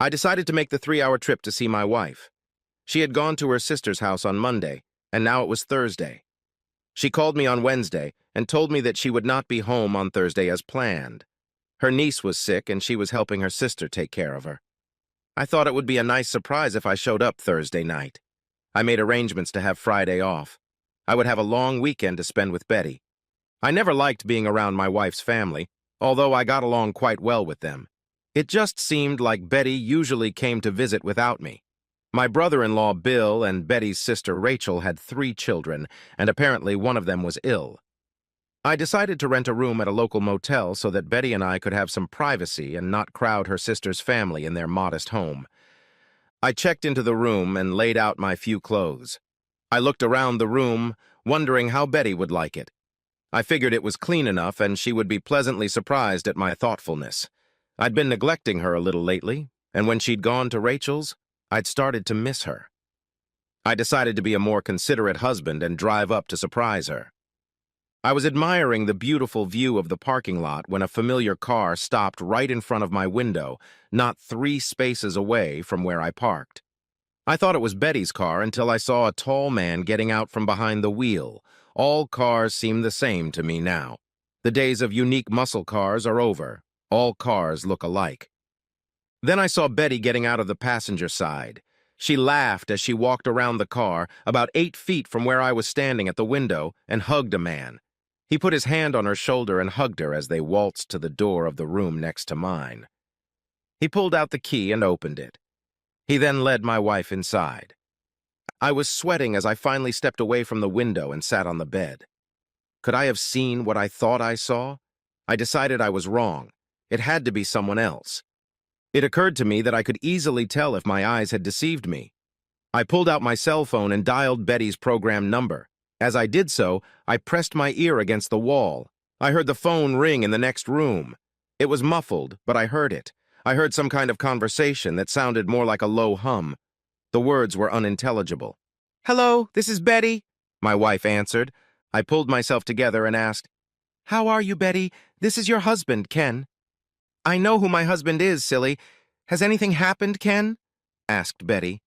I decided to make the 3-hour trip to see my wife. She had gone to her sister's house on Monday, and now it was Thursday. She called me on Wednesday and told me that she would not be home on Thursday as planned. Her niece was sick, and she was helping her sister take care of her. I thought it would be a nice surprise if I showed up Thursday night. I made arrangements to have Friday off. I would have a long weekend to spend with Betty. I never liked being around my wife's family, although I got along quite well with them. It just seemed like Betty usually came to visit without me. My brother-in-law Bill and Betty's sister Rachel had 3 children, and apparently one of them was ill. I decided to rent a room at a local motel so that Betty and I could have some privacy and not crowd her sister's family in their modest home. I checked into the room and laid out my few clothes. I looked around the room, wondering how Betty would like it. I figured it was clean enough and she would be pleasantly surprised at my thoughtfulness. I'd been neglecting her a little lately, and when she'd gone to Rachel's, I'd started to miss her. I decided to be a more considerate husband and drive up to surprise her. I was admiring the beautiful view of the parking lot when a familiar car stopped right in front of my window, not 3 spaces away from where I parked. I thought it was Betty's car until I saw a tall man getting out from behind the wheel. All cars seem the same to me now. The days of unique muscle cars are over. All cars look alike. Then I saw Betty getting out of the passenger side. She laughed as she walked around the car, about 8 feet from where I was standing at the window, and hugged a man. He put his hand on her shoulder and hugged her as they waltzed to the door of the room next to mine. He pulled out the key and opened it. He then led my wife inside. I was sweating as I finally stepped away from the window and sat on the bed. Could I have seen what I thought I saw? I decided I was wrong. It had to be someone else. It occurred to me that I could easily tell if my eyes had deceived me. I pulled out my cell phone and dialed Betty's program number. As I did so, I pressed my ear against the wall. I heard the phone ring in the next room. It was muffled, but I heard it. I heard some kind of conversation that sounded more like a low hum. The words were unintelligible. "Hello, this is Betty," my wife answered. I pulled myself together and asked, "How are you, Betty? This is your husband, Ken." "I know who my husband is, silly. Has anything happened, Ken?" asked Betty.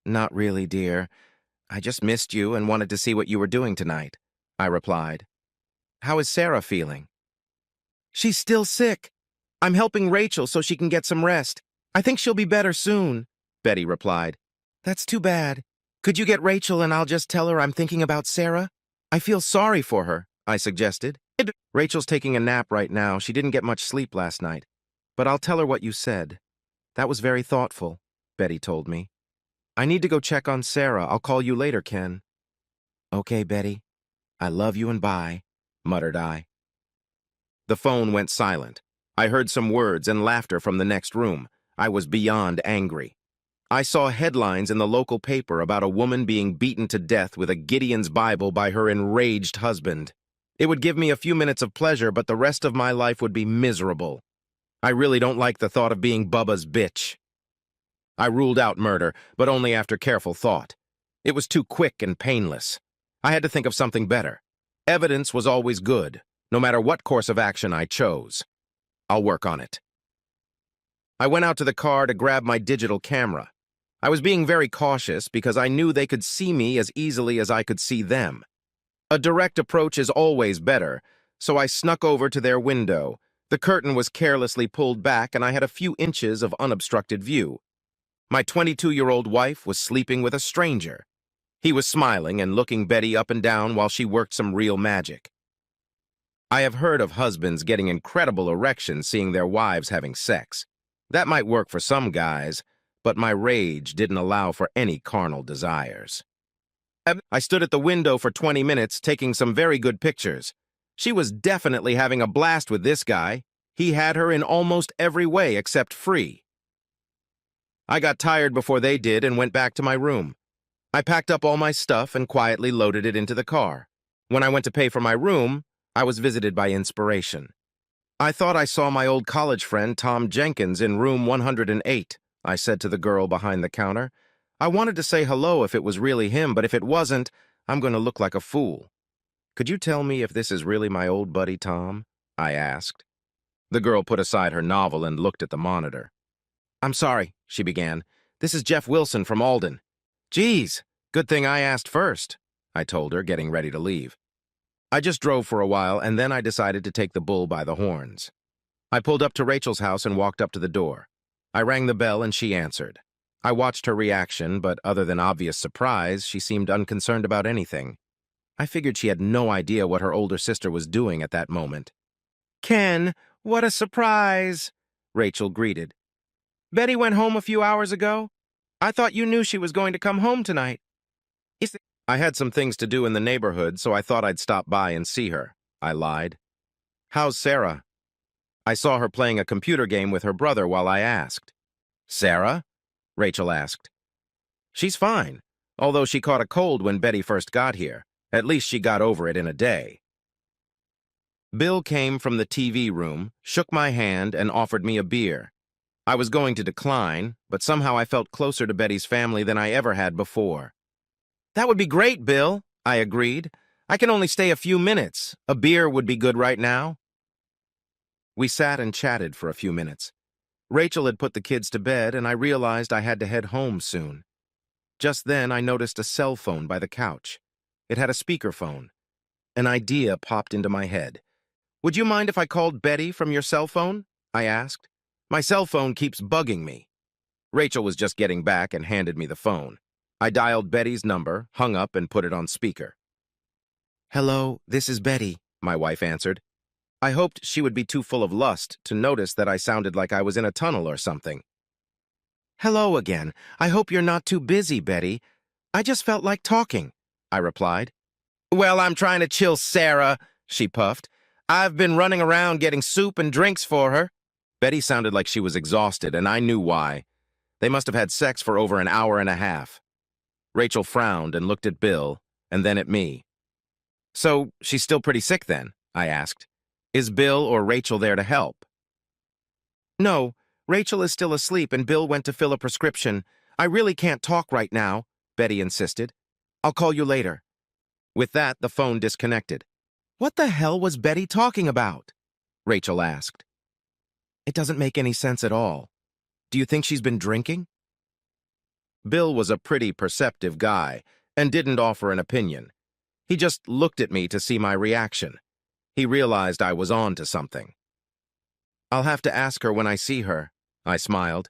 "Not really, dear. I just missed you and wanted to see what you were doing tonight," I replied. "How is Sarah feeling?" "She's still sick. I'm helping Rachel so she can get some rest. I think she'll be better soon," Betty replied. "That's too bad. Could you get Rachel and I'll just tell her I'm thinking about Sarah? I feel sorry for her," I suggested. "Rachel's taking a nap right now. She didn't get much sleep last night. But I'll tell her what you said. That was very thoughtful," Betty told me. "I need to go check on Sarah. I'll call you later, Ken." "Okay, Betty. I love you and bye," muttered I. The phone went silent. I heard some words and laughter from the next room. I was beyond angry. I saw headlines in the local paper about a woman being beaten to death with a Gideon's Bible by her enraged husband. It would give me a few minutes of pleasure, but the rest of my life would be miserable. I really don't like the thought of being Bubba's bitch. I ruled out murder, but only after careful thought. It was too quick and painless. I had to think of something better. Evidence was always good, no matter what course of action I chose. I'll work on it. I went out to the car to grab my digital camera. I was being very cautious because I knew they could see me as easily as I could see them. A direct approach is always better, so I snuck over to their window. The curtain was carelessly pulled back and I had a few inches of unobstructed view. My 22-year-old wife was sleeping with a stranger. He was smiling and looking Betty up and down while she worked some real magic. I have heard of husbands getting incredible erections seeing their wives having sex. That might work for some guys, but my rage didn't allow for any carnal desires. I stood at the window for 20 minutes taking some very good pictures. She was definitely having a blast with this guy. He had her in almost every way except free. I got tired before they did and went back to my room. I packed up all my stuff and quietly loaded it into the car. When I went to pay for my room, I was visited by inspiration. I thought I saw my old college friend Tom Jenkins in room 108, I said to the girl behind the counter. I wanted to say hello if it was really him, but if it wasn't, I'm going to look like a fool. "Could you tell me if this is really my old buddy Tom?" I asked. The girl put aside her novel and looked at the monitor. I'm sorry, she began. This is Jeff Wilson from Alden. Geez, good thing I asked first, I told her, getting ready to leave. I just drove for a while, and then I decided to take the bull by the horns. I pulled up to Rachel's house and walked up to the door. I rang the bell and she answered. I watched her reaction, but other than obvious surprise, she seemed unconcerned about anything. I figured she had no idea what her older sister was doing at that moment. Ken, what a surprise, Rachel greeted. Betty went home a few hours ago. I thought you knew she was going to come home tonight. I had some things to do in the neighborhood, so I thought I'd stop by and see her, I lied. How's Sarah? I saw her playing a computer game with her brother while I asked. Sarah? Rachel asked. She's fine, although she caught a cold when Betty first got here. At least she got over it in a day. Bill came from the TV room, shook my hand, and offered me a beer. I was going to decline, but somehow I felt closer to Betty's family than I ever had before. That would be great, Bill, I agreed. I can only stay a few minutes. A beer would be good right now. We sat and chatted for a few minutes. Rachel had put the kids to bed, and I realized I had to head home soon. Just then, I noticed a cell phone by the couch. It had a speakerphone. An idea popped into my head. Would you mind if I called Betty from your cell phone? I asked. My cell phone keeps bugging me. Rachel was just getting back and handed me the phone. I dialed Betty's number, hung up, and put it on speaker. Hello, this is Betty, my wife answered. I hoped she would be too full of lust to notice that I sounded like I was in a tunnel or something. Hello again. I hope you're not too busy, Betty. I just felt like talking, I replied. Well, I'm trying to chill Sarah, she puffed. I've been running around getting soup and drinks for her. Betty sounded like she was exhausted, and I knew why. They must have had sex for over an hour and a half. Rachel frowned and looked at Bill, and then at me. So, she's still pretty sick then? I asked. Is Bill or Rachel there to help? No, Rachel is still asleep and Bill went to fill a prescription. I really can't talk right now, Betty insisted. I'll call you later. With that, the phone disconnected. What the hell was Betty talking about? Rachel asked. It doesn't make any sense at all. Do you think she's been drinking? Bill was a pretty perceptive guy and didn't offer an opinion. He just looked at me to see my reaction. He realized I was on to something. I'll have to ask her when I see her, I smiled.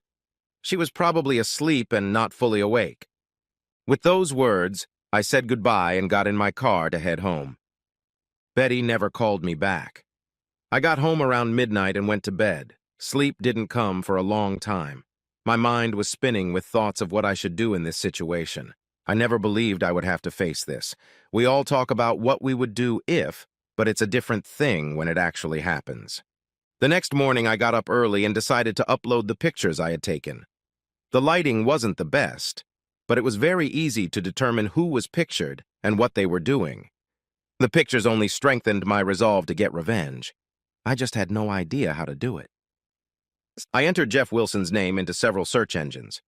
She was probably asleep and not fully awake. With those words, I said goodbye and got in my car to head home. Betty never called me back. I got home around midnight and went to bed. Sleep didn't come for a long time. My mind was spinning with thoughts of what I should do in this situation. I never believed I would have to face this. We all talk about what we would do if, but it's a different thing when it actually happens. The next morning, I got up early and decided to upload the pictures I had taken. The lighting wasn't the best, but it was very easy to determine who was pictured and what they were doing. The pictures only strengthened my resolve to get revenge. I just had no idea how to do it. I entered Jeff Wilson's name into several search engines.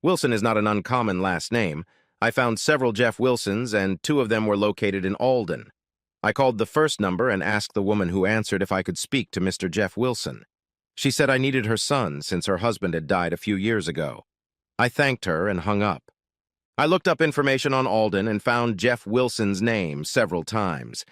Wilson is not an uncommon last name. I found several Jeff Wilsons, and 2 of them were located in Alden. I called the first number and asked the woman who answered if I could speak to Mr. Jeff Wilson. She said I needed her son since her husband had died a few years ago. I thanked her and hung up. I looked up information on Alden and found Jeff Wilson's name several times.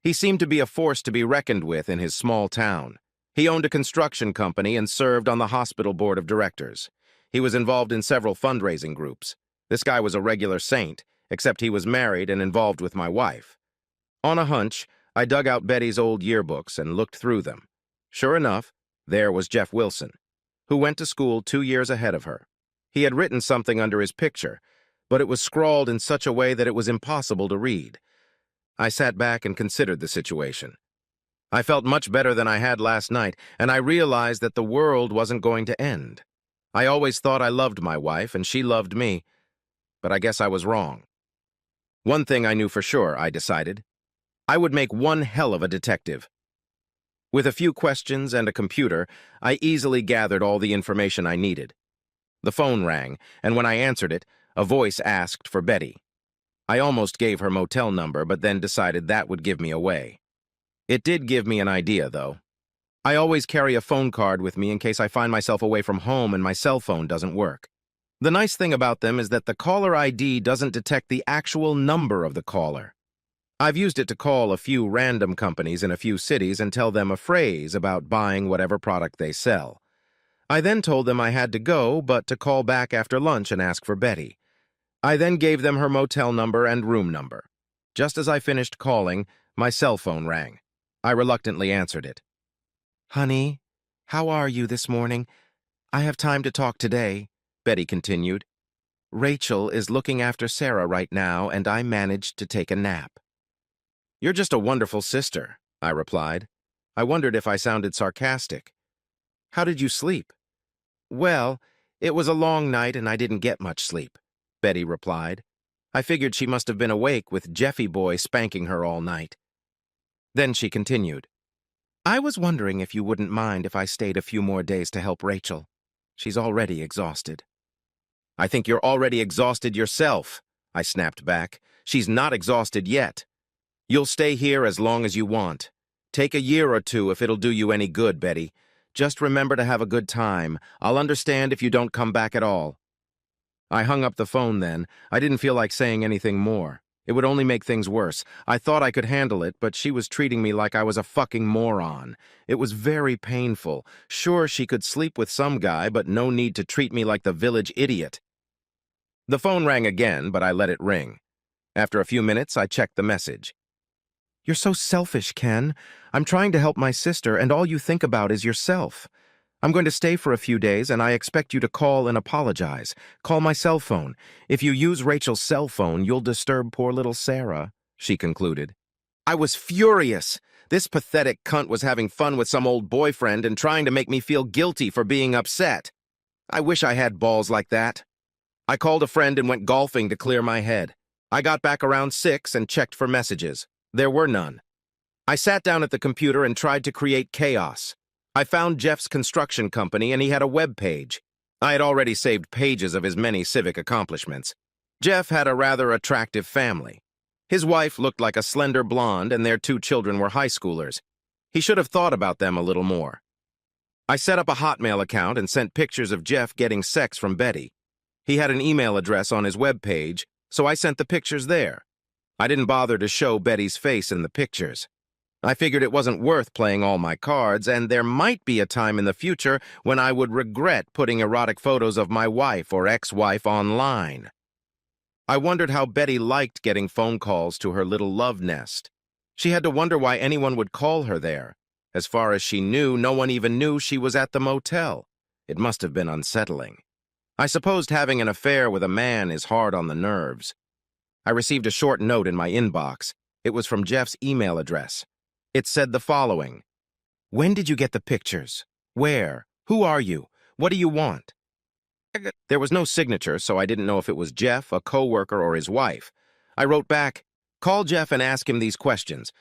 He seemed to be a force to be reckoned with in his small town. He owned a construction company and served on the hospital board of directors. He was involved in several fundraising groups. This guy was a regular saint, except he was married and involved with my wife. On a hunch, I dug out Betty's old yearbooks and looked through them. Sure enough, there was Jeff Wilson, who went to school 2 years ahead of her. He had written something under his picture, but it was scrawled in such a way that it was impossible to read. I sat back and considered the situation. I felt much better than I had last night, and I realized that the world wasn't going to end. I always thought I loved my wife, and she loved me, but I guess I was wrong. One thing I knew for sure, I decided. I would make one hell of a detective. With a few questions and a computer, I easily gathered all the information I needed. The phone rang, and when I answered it, a voice asked for Betty. I almost gave her motel number, but then decided that would give me away. It did give me an idea, though. I always carry a phone card with me in case I find myself away from home and my cell phone doesn't work. The nice thing about them is that the caller ID doesn't detect the actual number of the caller. I've used it to call a few random companies in a few cities and tell them a phrase about buying whatever product they sell. I then told them I had to go, but to call back after lunch and ask for Betty. I then gave them her motel number and room number. Just as I finished calling, my cell phone rang. I reluctantly answered it. "Honey, how are you this morning? I have time to talk today," Betty continued. "Rachel is looking after Sarah right now, and I managed to take a nap." "You're just a wonderful sister," I replied. I wondered if I sounded sarcastic. "How did you sleep?" "Well, it was a long night and I didn't get much sleep," Betty replied. "I figured she must have been awake with Jeffy boy spanking her all night." Then she continued. "I was wondering if you wouldn't mind if I stayed a few more days to help Rachel. She's already exhausted." "I think you're already exhausted yourself," I snapped back. "She's not exhausted yet. You'll stay here as long as you want. Take a year or two if it'll do you any good, Betty. Just remember to have a good time. I'll understand if you don't come back at all." I hung up the phone then. I didn't feel like saying anything more. It would only make things worse. I thought I could handle it, but she was treating me like I was a fucking moron. It was very painful. Sure, she could sleep with some guy, but no need to treat me like the village idiot. The phone rang again, but I let it ring. After a few minutes, I checked the message. "You're so selfish, Ken. I'm trying to help my sister, and all you think about is yourself. I'm going to stay for a few days, and I expect you to call and apologize. Call my cell phone. If you use Rachel's cell phone, you'll disturb poor little Sarah," she concluded. I was furious. This pathetic cunt was having fun with some old boyfriend and trying to make me feel guilty for being upset. I wish I had balls like that. I called a friend and went golfing to clear my head. I got back around 6 and checked for messages. There were none. I sat down at the computer and tried to create chaos. I found Jeff's construction company, and he had a web page. I had already saved pages of his many civic accomplishments. Jeff had a rather attractive family. His wife looked like a slender blonde, and their 2 children were high schoolers. He should have thought about them a little more. I set up a Hotmail account and sent pictures of Jeff getting sex from Betty. He had an email address on his web page, so I sent the pictures there. I didn't bother to show Betty's face in the pictures. I figured it wasn't worth playing all my cards, and there might be a time in the future when I would regret putting erotic photos of my wife or ex-wife online. I wondered how Betty liked getting phone calls to her little love nest. She had to wonder why anyone would call her there. As far as she knew, no one even knew she was at the motel. It must have been unsettling. I supposed having an affair with a man is hard on the nerves. I received a short note in my inbox. It was from Jeff's email address. It said the following: "When did you get the pictures? Where? Who are you? What do you want?" There was no signature, so I didn't know if it was Jeff, a coworker, or his wife. I wrote back, "Call Jeff and ask him these questions."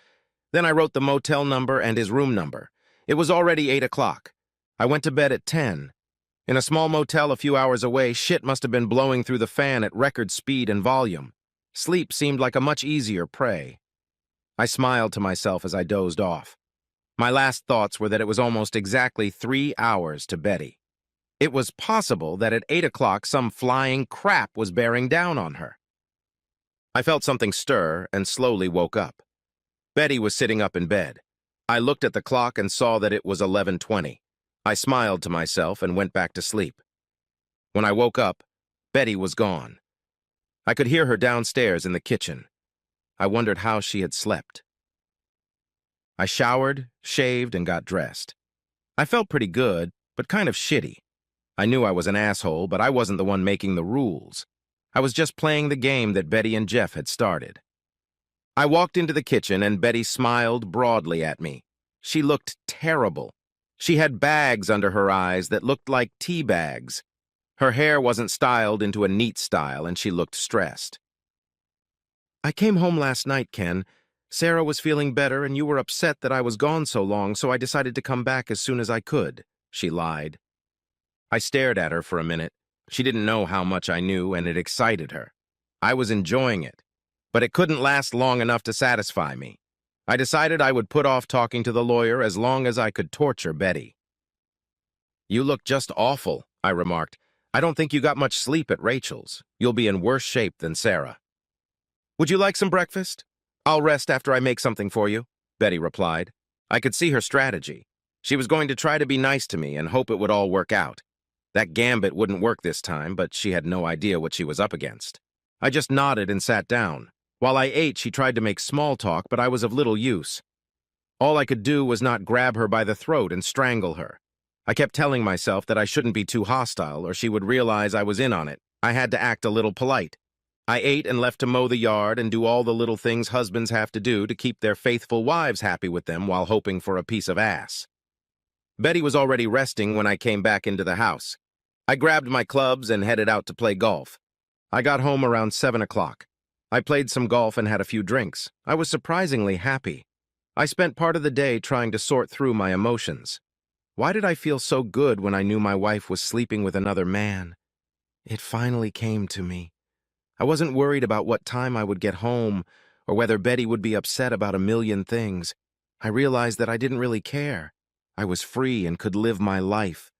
Then I wrote the motel number and his room number. It was already 8 o'clock. I went to bed at 10. In a small motel a few hours away, shit must have been blowing through the fan at record speed and volume. Sleep seemed like a much easier prey. I smiled to myself as I dozed off. My last thoughts were that it was almost exactly 3 hours to Betty. It was possible that at 8 o'clock some flying crap was bearing down on her. I felt something stir and slowly woke up. Betty was sitting up in bed. I looked at the clock and saw that it was 11:20. I smiled to myself and went back to sleep. When I woke up, Betty was gone. I could hear her downstairs in the kitchen. I wondered how she had slept. I showered, shaved, and got dressed. I felt pretty good, but kind of shitty. I knew I was an asshole, but I wasn't the one making the rules. I was just playing the game that Betty and Jeff had started. I walked into the kitchen, and Betty smiled broadly at me. She looked terrible. She had bags under her eyes that looked like tea bags. Her hair wasn't styled into a neat style, and she looked stressed. "I came home last night, Ken. Sarah was feeling better, and you were upset that I was gone so long, so I decided to come back as soon as I could," she lied. I stared at her for a minute. She didn't know how much I knew, and it excited her. I was enjoying it, but it couldn't last long enough to satisfy me. I decided I would put off talking to the lawyer as long as I could torture Betty. "You look just awful," I remarked. "I don't think you got much sleep at Rachel's. You'll be in worse shape than Sarah." "Would you like some breakfast?" "I'll rest after I make something for you," Betty replied. I could see her strategy. She was going to try to be nice to me and hope it would all work out. That gambit wouldn't work this time, but she had no idea what she was up against. I just nodded and sat down. While I ate, she tried to make small talk, but I was of little use. All I could do was not grab her by the throat and strangle her. I kept telling myself that I shouldn't be too hostile or she would realize I was in on it. I had to act a little polite. I ate and left to mow the yard and do all the little things husbands have to do to keep their faithful wives happy with them while hoping for a piece of ass. Betty was already resting when I came back into the house. I grabbed my clubs and headed out to play golf. I got home around 7 o'clock. I played some golf and had a few drinks. I was surprisingly happy. I spent part of the day trying to sort through my emotions. Why did I feel so good when I knew my wife was sleeping with another man? It finally came to me. I wasn't worried about what time I would get home or whether Betty would be upset about a million things. I realized that I didn't really care. I was free and could live my life.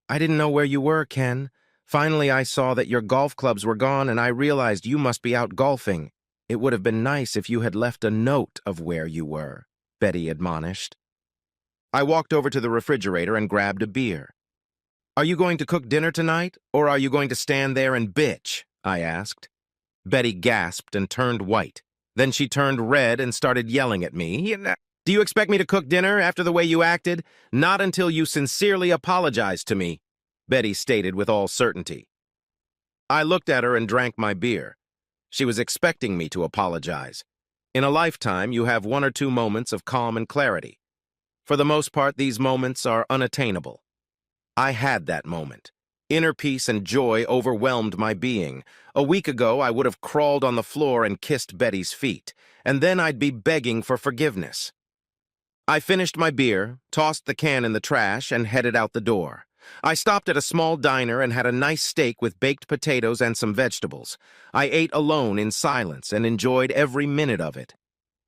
"I didn't know where you were, Ken. Finally, I saw that your golf clubs were gone and I realized you must be out golfing. It would have been nice if you had left a note of where you were," Betty admonished. I walked over to the refrigerator and grabbed a beer. "Are you going to cook dinner tonight, or are you going to stand there and bitch?" I asked. Betty gasped and turned white. Then she turned red and started yelling at me. "Do you expect me to cook dinner after the way you acted? Not until you sincerely apologize to me," Betty stated with all certainty. I looked at her and drank my beer. She was expecting me to apologize. In a lifetime, you have 1 or 2 moments of calm and clarity. For the most part, these moments are unattainable. I had that moment. Inner peace and joy overwhelmed my being. A week ago, I would have crawled on the floor and kissed Betty's feet, and then I'd be begging for forgiveness. I finished my beer, tossed the can in the trash, and headed out the door. I stopped at a small diner and had a nice steak with baked potatoes and some vegetables. I ate alone in silence and enjoyed every minute of it.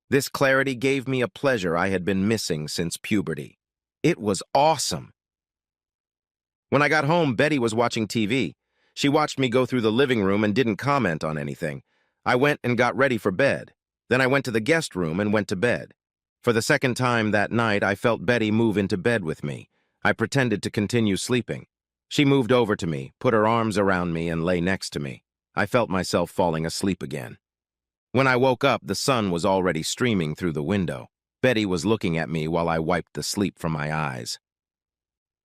This clarity gave me a pleasure I had been missing since puberty. It was awesome. When I got home, Betty was watching TV. She watched me go through the living room and didn't comment on anything. I went and got ready for bed. Then I went to the guest room and went to bed. For the second time that night, I felt Betty move into bed with me. I pretended to continue sleeping. She moved over to me, put her arms around me, and lay next to me. I felt myself falling asleep again. When I woke up, the sun was already streaming through the window. Betty was looking at me while I wiped the sleep from my eyes.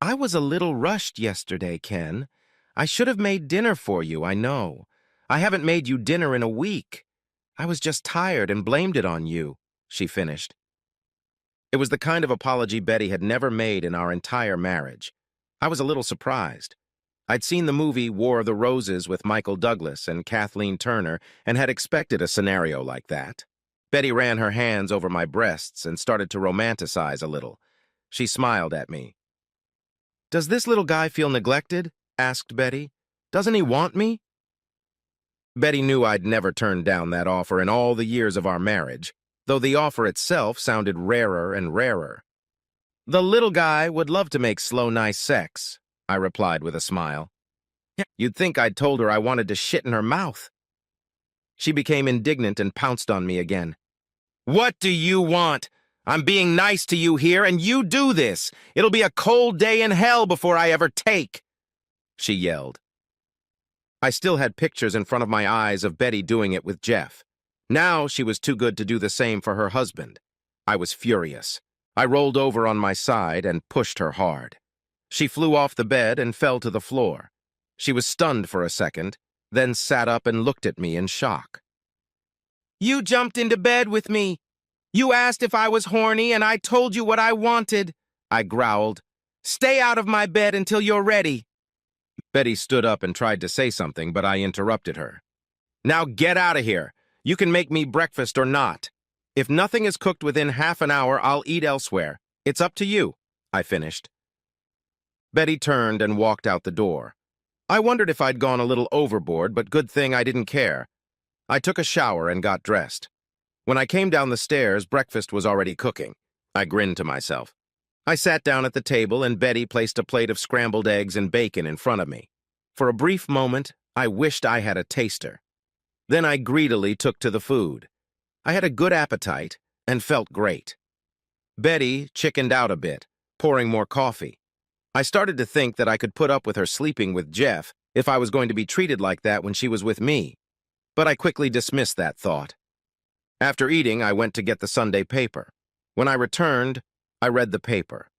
"I was a little rushed yesterday, Ken. I should have made dinner for you, I know. I haven't made you dinner in a week. I was just tired and blamed it on you," she finished. It was the kind of apology Betty had never made in our entire marriage. I was a little surprised. I'd seen the movie War of the Roses with Michael Douglas and Kathleen Turner and had expected a scenario like that. Betty ran her hands over my breasts and started to romanticize a little. She smiled at me. "Does this little guy feel neglected?" asked Betty. "Doesn't he want me?" Betty knew I'd never turned down that offer in all the years of our marriage, though the offer itself sounded rarer and rarer. "The little guy would love to make slow, nice sex," I replied with a smile. You'd think I'd told her I wanted to shit in her mouth. She became indignant and pounced on me again. "What do you want? I'm being nice to you here, and you do this. It'll be a cold day in hell before I ever take," she yelled. I still had pictures in front of my eyes of Betty doing it with Jeff. Now she was too good to do the same for her husband. I was furious. I rolled over on my side and pushed her hard. She flew off the bed and fell to the floor. She was stunned for a second, then sat up and looked at me in shock. "You jumped into bed with me. You asked if I was horny, and I told you what I wanted," I growled. "Stay out of my bed until you're ready." Betty stood up and tried to say something, but I interrupted her. "Now get out of here. You can make me breakfast or not. If nothing is cooked within half an hour, I'll eat elsewhere. It's up to you," I finished. Betty turned and walked out the door. I wondered if I'd gone a little overboard, but good thing I didn't care. I took a shower and got dressed. When I came down the stairs, breakfast was already cooking. I grinned to myself. I sat down at the table and Betty placed a plate of scrambled eggs and bacon in front of me. For a brief moment, I wished I had a taster. Then I greedily took to the food. I had a good appetite and felt great. Betty chickened out a bit, pouring more coffee. I started to think that I could put up with her sleeping with Jeff if I was going to be treated like that when she was with me, but I quickly dismissed that thought. After eating, I went to get the Sunday paper. When I returned, I read the paper.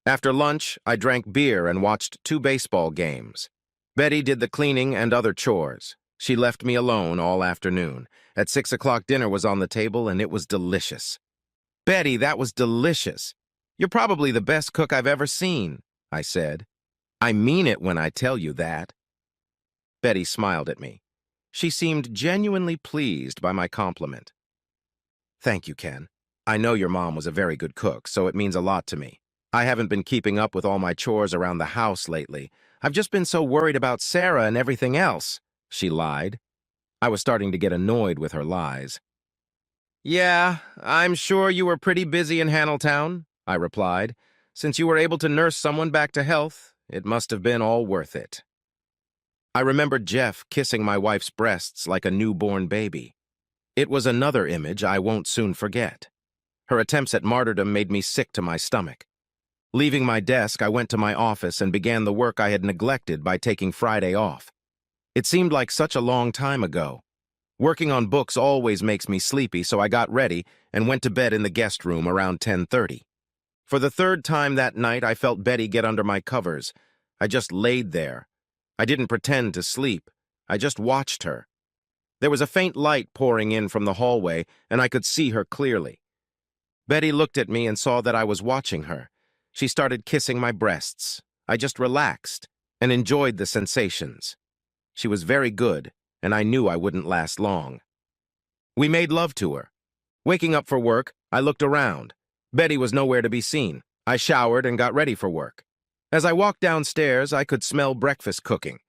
After lunch, I drank beer and watched 2 baseball games. Betty did the cleaning and other chores. She left me alone all afternoon. At 6 o'clock, dinner was on the table, and it was delicious. "Betty, that was delicious. You're probably the best cook I've ever seen," I said. "I mean it when I tell you that." Betty smiled at me. She seemed genuinely pleased by my compliment. "Thank you, Ken. I know your mom was a very good cook, so it means a lot to me. I haven't been keeping up with all my chores around the house lately. I've just been so worried about Sarah and everything else," she lied. I was starting to get annoyed with her lies. "Yeah, I'm sure you were pretty busy in Hanneltown," I replied. "Since you were able to nurse someone back to health, it must have been all worth it." I remembered Jeff kissing my wife's breasts like a newborn baby. It was another image I won't soon forget. Her attempts at martyrdom made me sick to my stomach. Leaving my desk, I went to my office and began the work I had neglected by taking Friday off. It seemed like such a long time ago. Working on books always makes me sleepy, so I got ready and went to bed in the guest room around 10:30. For the 3rd time that night, I felt Betty get under my covers. I just laid there. I didn't pretend to sleep. I just watched her. There was a faint light pouring in from the hallway, and I could see her clearly. Betty looked at me and saw that I was watching her. She started kissing my breasts. I just relaxed and enjoyed the sensations. She was very good, and I knew I wouldn't last long. We made love to her. Waking up for work, I looked around. Betty was nowhere to be seen. I showered and got ready for work. As I walked downstairs, I could smell breakfast cooking.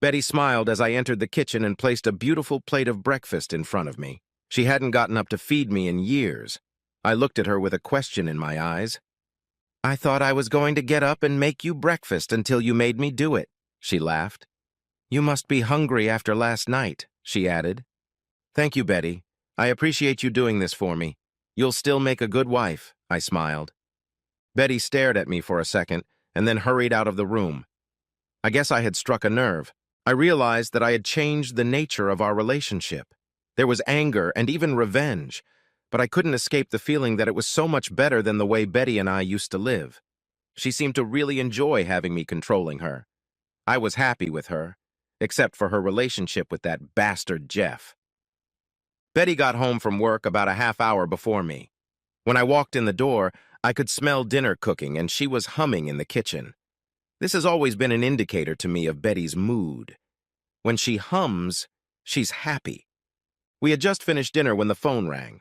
Betty smiled as I entered the kitchen and placed a beautiful plate of breakfast in front of me. She hadn't gotten up to feed me in years. I looked at her with a question in my eyes. "I thought I was going to get up and make you breakfast until you made me do it," she laughed. "You must be hungry after last night," she added. "Thank you, Betty. I appreciate you doing this for me. You'll still make a good wife," I smiled. Betty stared at me for a second and then hurried out of the room. I guess I had struck a nerve. I realized that I had changed the nature of our relationship. There was anger and even revenge, but I couldn't escape the feeling that it was so much better than the way Betty and I used to live. She seemed to really enjoy having me controlling her. I was happy with her, except for her relationship with that bastard Jeff. Betty got home from work about a half hour before me. When I walked in the door, I could smell dinner cooking, and she was humming in the kitchen. This has always been an indicator to me of Betty's mood. When she hums, she's happy. We had just finished dinner when the phone rang.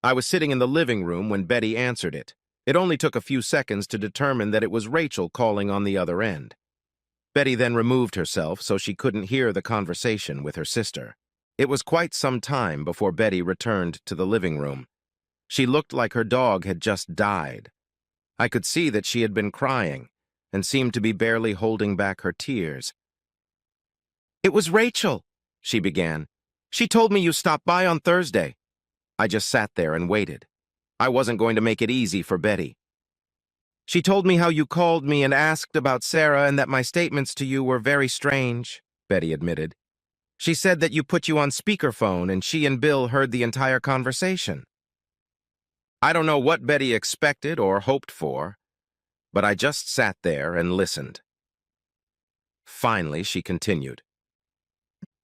I was sitting in the living room when Betty answered it. It only took a few seconds to determine that it was Rachel calling on the other end. Betty then removed herself so she couldn't hear the conversation with her sister. It was quite some time before Betty returned to the living room. She looked like her dog had just died. I could see that she had been crying and seemed to be barely holding back her tears. "It was Rachel," she began. "She told me you stopped by on Thursday." I just sat there and waited. I wasn't going to make it easy for Betty. "She told me how you called me and asked about Sarah and that my statements to you were very strange," Betty admitted. "She said that you put you on speakerphone and she and Bill heard the entire conversation." I don't know what Betty expected or hoped for, but I just sat there and listened. Finally, she continued.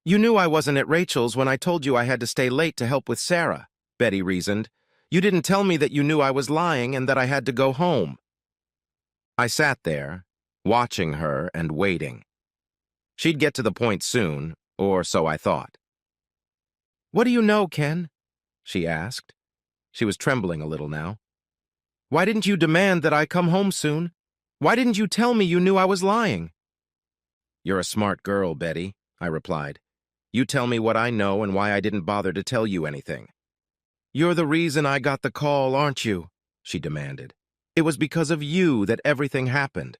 "You knew I wasn't at Rachel's when I told you I had to stay late to help with Sarah," Betty reasoned. "You didn't tell me that you knew I was lying and that I had to go home." I sat there, watching her and waiting. She'd get to the point soon, or so I thought. "What do you know, Ken?" she asked. She was trembling a little now. "Why didn't you demand that I come home soon? Why didn't you tell me you knew I was lying?" "You're a smart girl, Betty," I replied. "You tell me what I know and why I didn't bother to tell you anything." "You're the reason I got the call, aren't you?" she demanded. "It was because of you that everything happened."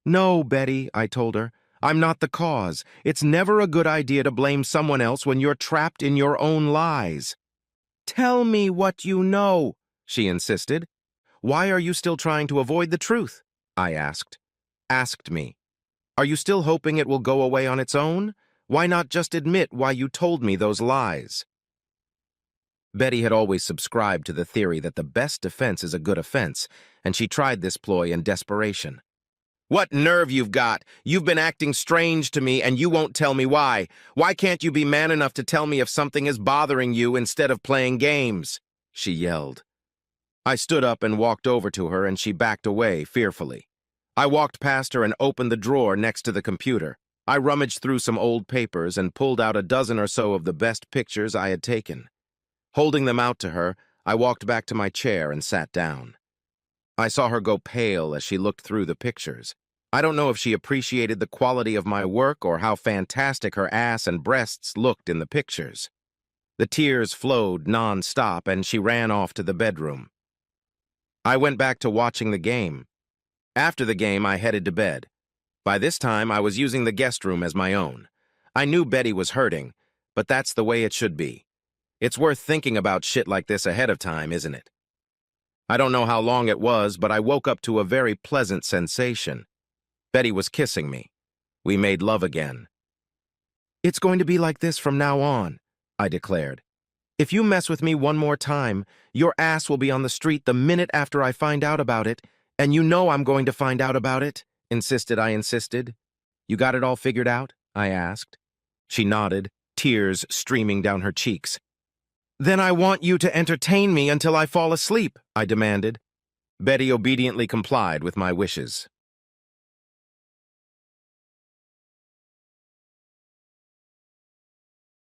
"No, Betty," I told her. "I'm not the cause. It's never a good idea to blame someone else when you're trapped in your own lies." "Tell me what you know," she insisted. "Why are you still trying to avoid the truth?" I asked. Asked me. "Are you still hoping it will go away on its own? Why not just admit why you told me those lies?" Betty had always subscribed to the theory that the best defense is a good offense, and she tried this ploy in desperation. "What nerve you've got! You've been acting strange to me, and you won't tell me why. Why can't you be man enough to tell me if something is bothering you instead of playing games?" she yelled. I stood up and walked over to her, and she backed away fearfully. I walked past her and opened the drawer next to the computer. I rummaged through some old papers and pulled out a dozen or so of the best pictures I had taken. Holding them out to her, I walked back to my chair and sat down. I saw her go pale as she looked through the pictures. I don't know if she appreciated the quality of my work or how fantastic her ass and breasts looked in the pictures. The tears flowed non-stop, and she ran off to the bedroom. I went back to watching the game. After the game, I headed to bed. By this time, I was using the guest room as my own. I knew Betty was hurting, but that's the way it should be. It's worth thinking about shit like this ahead of time, isn't it? I don't know how long it was, but I woke up to a very pleasant sensation. Betty was kissing me. We made love again. "It's going to be like this from now on," I declared. "If you mess with me one more time, your ass will be on the street the minute after I find out about it, and you know I'm going to find out about it," I insisted. "You got it all figured out?" I asked. She nodded, tears streaming down her cheeks. "Then I want you to entertain me until I fall asleep," I demanded. Betty obediently complied with my wishes.